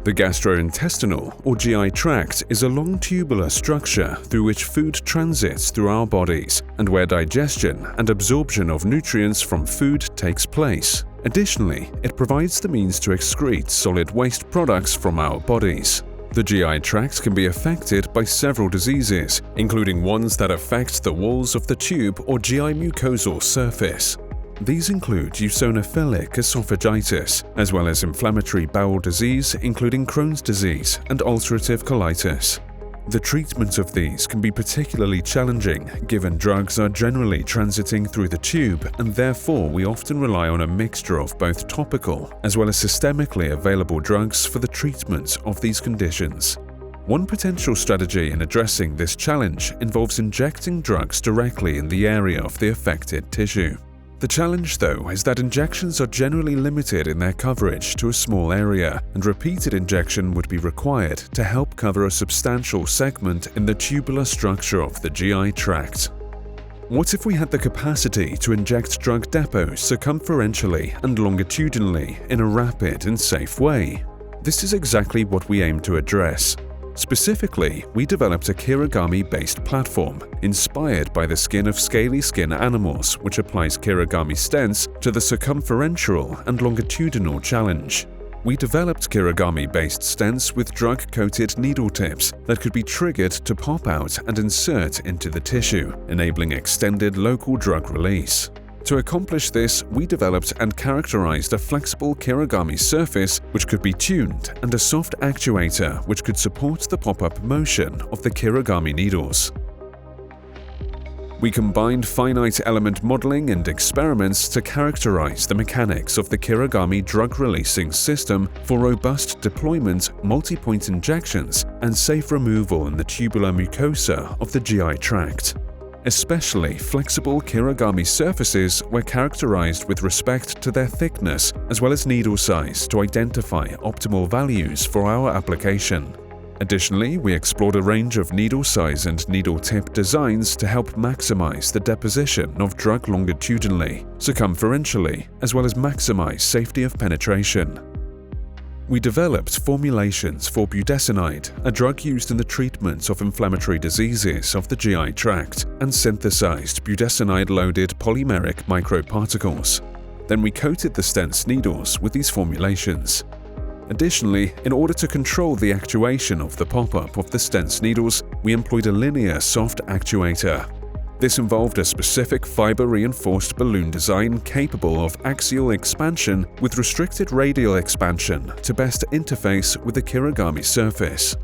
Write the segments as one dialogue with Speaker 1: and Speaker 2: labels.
Speaker 1: The gastrointestinal or GI tract is a long tubular structure through which food transits through our bodies and where digestion and absorption of nutrients from food takes place. Additionally, it provides the means to excrete solid waste products from our bodies. The GI tract can be affected by several diseases, including ones that affect the walls of the tube or GI mucosal surface. These include eosinophilic esophagitis, as well as inflammatory bowel disease, including Crohn's disease and ulcerative colitis. The treatment of these can be particularly challenging, given drugs are generally transiting through the tube, and therefore we often rely on a mixture of both topical as well as systemically available drugs for the treatment of these conditions. One potential strategy in addressing this challenge involves injecting drugs directly in the area of the affected tissue. The challenge, though, is that injections are generally limited in their coverage to a small area, and repeated injection would be required to help cover a substantial segment in the tubular structure of the GI tract. What if we had the capacity to inject drug depots circumferentially and longitudinally in a rapid and safe way? This is exactly what we aim to address. Specifically, we developed a Kirigami-based platform inspired by the skin of scaly skin animals, which applies Kirigami stents to the circumferential and longitudinal challenge. We developed Kirigami-based stents with drug-coated needle tips that could be triggered to pop out and insert into the tissue, enabling extended local drug release. To accomplish this, we developed and characterized a flexible Kirigami surface which could be tuned and a soft actuator which could support the pop-up motion of the Kirigami needles. We combined finite element modeling and experiments to characterize the mechanics of the Kirigami drug-releasing system for robust deployment, multi-point injections, and safe removal in the tubular mucosa of the GI tract. Especially flexible Kirigami surfaces were characterized with respect to their thickness as well as needle size to identify optimal values for our application. Additionally, we explored a range of needle size and needle tip designs to help maximize the deposition of drug longitudinally, circumferentially, as well as maximize safety of penetration. We developed formulations for budesonide, a drug used in the treatment of inflammatory diseases of the GI tract, and synthesized budesonide-loaded polymeric microparticles. Then we coated the stents needles with these formulations. Additionally, in order to control the actuation of the pop-up of the stents needles, we employed a linear soft actuator. This involved a specific fiber-reinforced balloon design capable of axial expansion with restricted radial expansion to best interface with the Kirigami surface.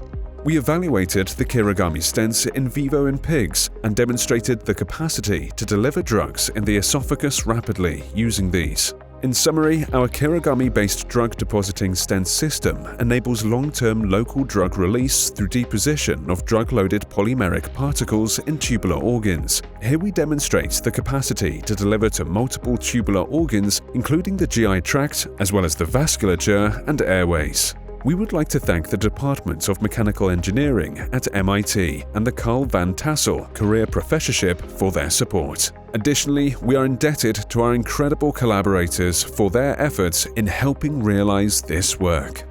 Speaker 1: We evaluated the Kirigami stents in vivo in pigs and demonstrated the capacity to deliver drugs in the esophagus rapidly using these. In summary, our Kirigami-based drug depositing stent system enables long-term local drug release through deposition of drug-loaded polymeric particles in tubular organs. Here we demonstrate the capacity to deliver to multiple tubular organs, including the GI tract, as well as the vasculature and airways. We would like to thank the Department of Mechanical Engineering at MIT and the Carl van Tassel Career Professorship for their support. Additionally, we are indebted to our incredible collaborators for their efforts in helping realize this work.